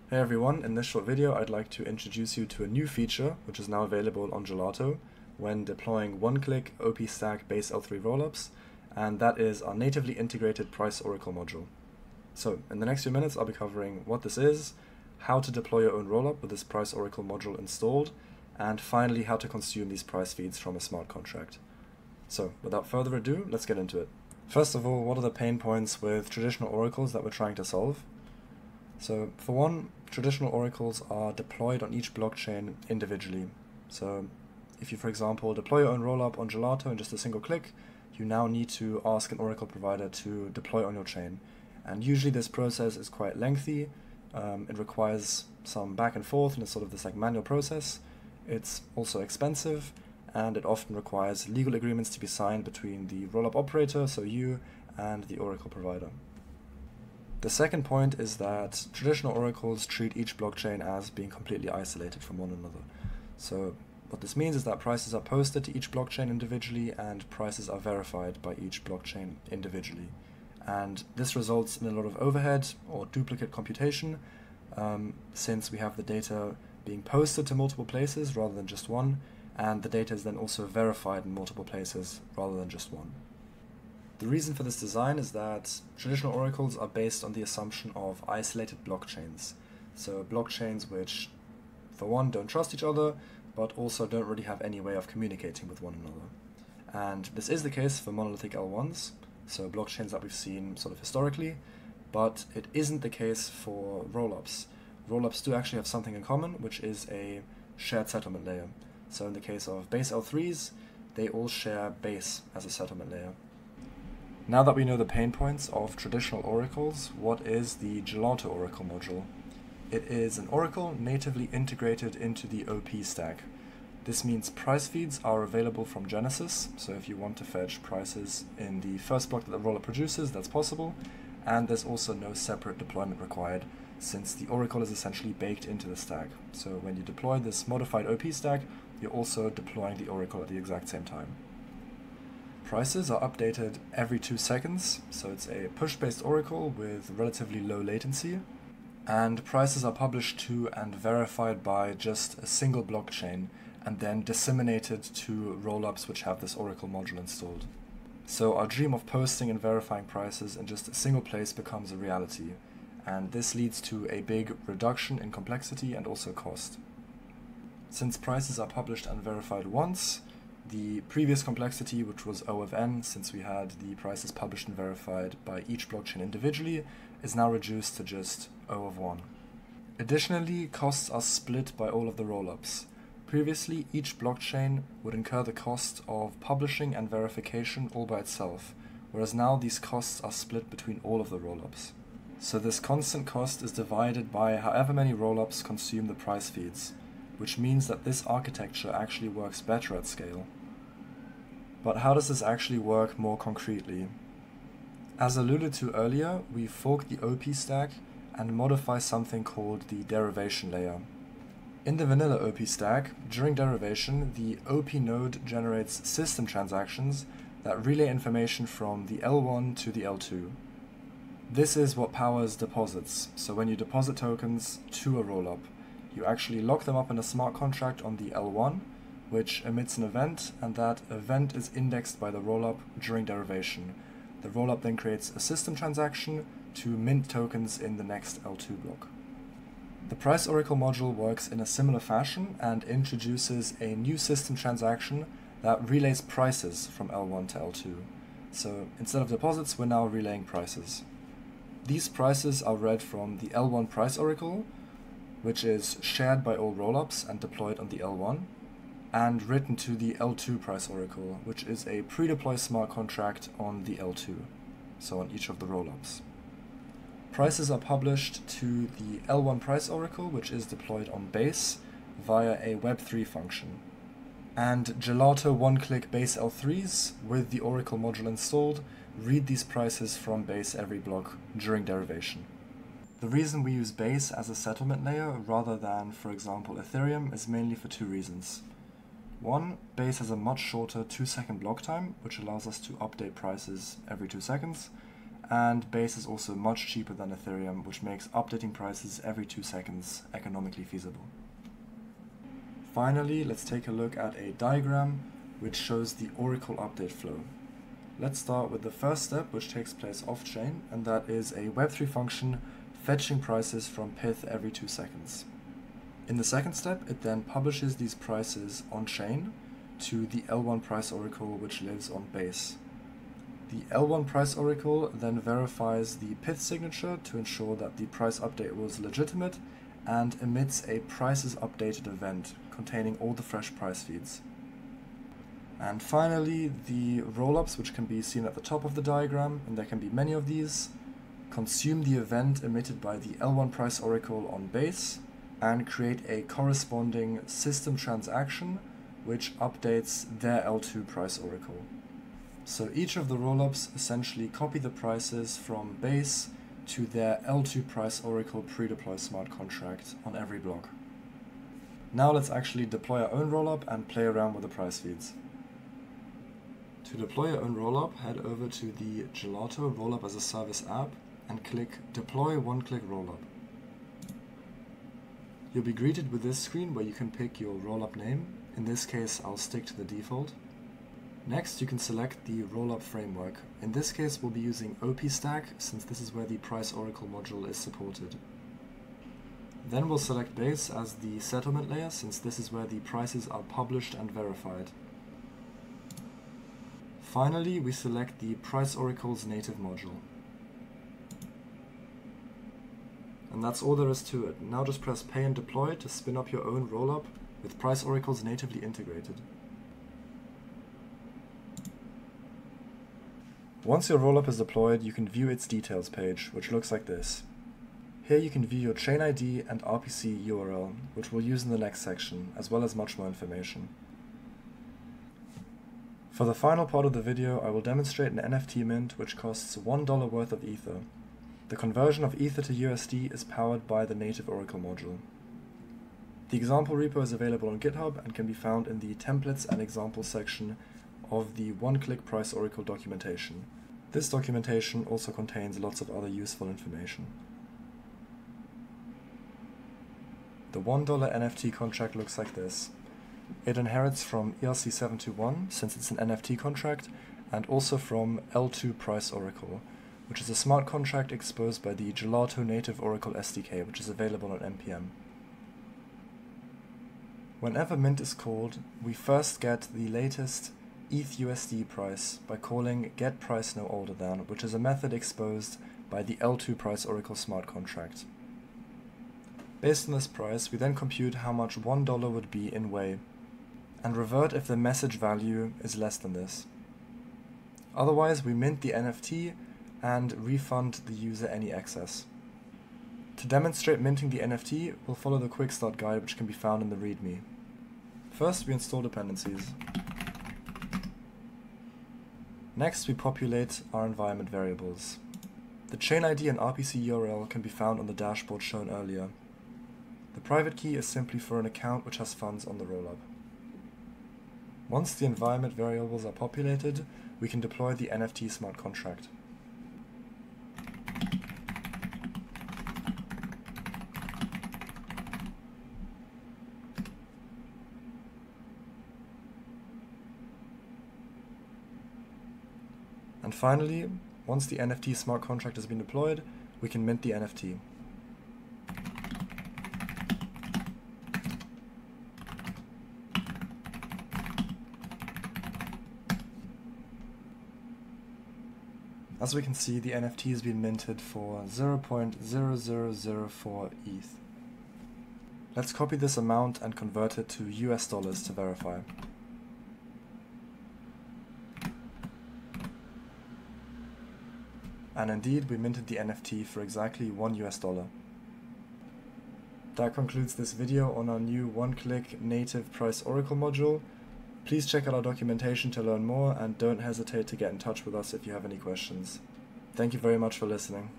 Hey everyone, in this short video I'd like to introduce you to a new feature which is now available on Gelato when deploying one-click OP stack base L3 rollups, and that is our natively integrated price oracle module. So in the next few minutes I'll be covering what this is, how to deploy your own rollup with this price oracle module installed, and finally how to consume these price feeds from a smart contract. So without further ado, let's get into it. First of all, what are the pain points with traditional oracles that we're trying to solve? So for one, traditional oracles are deployed on each blockchain individually. So if you, for example, deploy your own rollup on Gelato in just a single click, you now need to ask an oracle provider to deploy on your chain. And usually this process is quite lengthy. It requires some back and forth, and it's sort of this like manual process. It's also expensive, and it often requires legal agreements to be signed between the rollup operator, so you, and the oracle provider. The second point is that traditional oracles treat each blockchain as being completely isolated from one another. So what this means is that prices are posted to each blockchain individually and prices are verified by each blockchain individually. And this results in a lot of overhead or duplicate computation, since we have the data being posted to multiple places rather than just one, and the data is then also verified in multiple places rather than just one. The reason for this design is that traditional oracles are based on the assumption of isolated blockchains. So blockchains which, for one, don't trust each other, but also don't really have any way of communicating with one another. And this is the case for monolithic L1s, so blockchains that we've seen sort of historically, but it isn't the case for rollups. Rollups do actually have something in common, which is a shared settlement layer. So in the case of base L3s, they all share base as a settlement layer. Now that we know the pain points of traditional oracles, what is the Gelato oracle module? It is an oracle natively integrated into the OP stack. This means price feeds are available from Genesis, so if you want to fetch prices in the first block that the rollup produces, that's possible, and there's also no separate deployment required, since the oracle is essentially baked into the stack. So when you deploy this modified OP stack, you're also deploying the oracle at the exact same time. Prices are updated every 2 seconds, so it's a push-based oracle with relatively low latency, and prices are published to and verified by just a single blockchain and then disseminated to rollups which have this oracle module installed. So our dream of posting and verifying prices in just a single place becomes a reality, and this leads to a big reduction in complexity and also cost. Since prices are published and verified once, the previous complexity, which was O of n, since we had the prices published and verified by each blockchain individually, is now reduced to just O of 1. Additionally, costs are split by all of the rollups. Previously, each blockchain would incur the cost of publishing and verification all by itself, whereas now these costs are split between all of the rollups. So this constant cost is divided by however many rollups consume the price feeds, which means that this architecture actually works better at scale. But how does this actually work more concretely? As alluded to earlier, we fork the OP stack and modify something called the derivation layer. In the vanilla OP stack, during derivation, the OP node generates system transactions that relay information from the L1 to the L2. This is what powers deposits, so when you deposit tokens to a rollup, you actually lock them up in a smart contract on the L1, which emits an event, and that event is indexed by the rollup during derivation. The rollup then creates a system transaction to mint tokens in the next L2 block. The price oracle module works in a similar fashion and introduces a new system transaction that relays prices from L1 to L2. So instead of deposits, we're now relaying prices. These prices are read from the L1 price oracle, which is shared by all rollups and deployed on the L1, and written to the L2 price oracle, which is a pre-deploy smart contract on the L2, so on each of the rollups. Prices are published to the L1 price oracle, which is deployed on base via a Web3 function. And Gelato one-click base L3s with the oracle module installed read these prices from base every block during derivation. The reason we use base as a settlement layer rather than, for example, Ethereum is mainly for 2 reasons. One, base has a much shorter 2-second block time, which allows us to update prices every 2 seconds. and Base is also much cheaper than Ethereum, which makes updating prices every 2 seconds economically feasible. Finally, let's take a look at a diagram which shows the Oracle update flow. Let's start with the first step, which takes place off-chain, and that is a Web3 function fetching prices from Pyth every 2 seconds. In the second step, it then publishes these prices on-chain to the L1 price oracle, which lives on Base. The L1 price oracle then verifies the Pyth signature to ensure that the price update was legitimate and emits a prices updated event containing all the fresh price feeds. And finally, the rollups, which can be seen at the top of the diagram, and there can be many of these, consume the event emitted by the L1 price oracle on Base and create a corresponding system transaction which updates their L2 price oracle. So each of the rollups essentially copy the prices from Base to their L2 price oracle pre-deploy smart contract on every block. Now let's actually deploy our own rollup and play around with the price feeds. To deploy your own rollup, head over to the Gelato Rollup as a Service app and click Deploy One-Click Rollup. You'll be greeted with this screen where you can pick your rollup name. In this case, I'll stick to the default. Next, you can select the rollup framework. In this case, we'll be using OP-Stack, since this is where the Price Oracle module is supported. Then we'll select Base as the settlement layer, since this is where the prices are published and verified. Finally, we select the Price Oracle's native module. And that's all there is to it. Now just press Pay and Deploy to spin up your own rollup with Price Oracles natively integrated. Once your rollup is deployed, you can view its details page, which looks like this. Here you can view your chain ID and RPC URL, which we'll use in the next section, as well as much more information. For the final part of the video, I will demonstrate an NFT mint which costs $1 worth of Ether. The conversion of Ether to USD is powered by the native Oracle module. The example repo is available on GitHub and can be found in the Templates and Examples section of the One-Click Price Oracle documentation. This documentation also contains lots of other useful information. The $1 NFT contract looks like this. It inherits from ERC721, since it's an NFT contract, and also from L2 Price Oracle, which is a smart contract exposed by the Gelato native Oracle SDK, which is available on NPM. Whenever mint is called, we first get the latest ETHUSD price by calling getPriceNoOlderThan, which is a method exposed by the L2 Price Oracle smart contract. Based on this price, we then compute how much $1 would be in Wei, and revert if the message value is less than this. Otherwise, we mint the NFT and refund the user any excess. To demonstrate minting the NFT, we'll follow the quick start guide, which can be found in the README. First, we install dependencies. Next, we populate our environment variables. The chain ID and RPC URL can be found on the dashboard shown earlier. The private key is simply for an account which has funds on the rollup. Once the environment variables are populated, we can deploy the NFT smart contract. And finally, once the NFT smart contract has been deployed, we can mint the NFT. As we can see, the NFT has been minted for 0.0004 ETH. Let's copy this amount and convert it to US dollars to verify. And indeed, we minted the NFT for exactly $1 US. That concludes this video on our new one-click native Price Oracle module. Please check out our documentation to learn more, and don't hesitate to get in touch with us if you have any questions. Thank you very much for listening.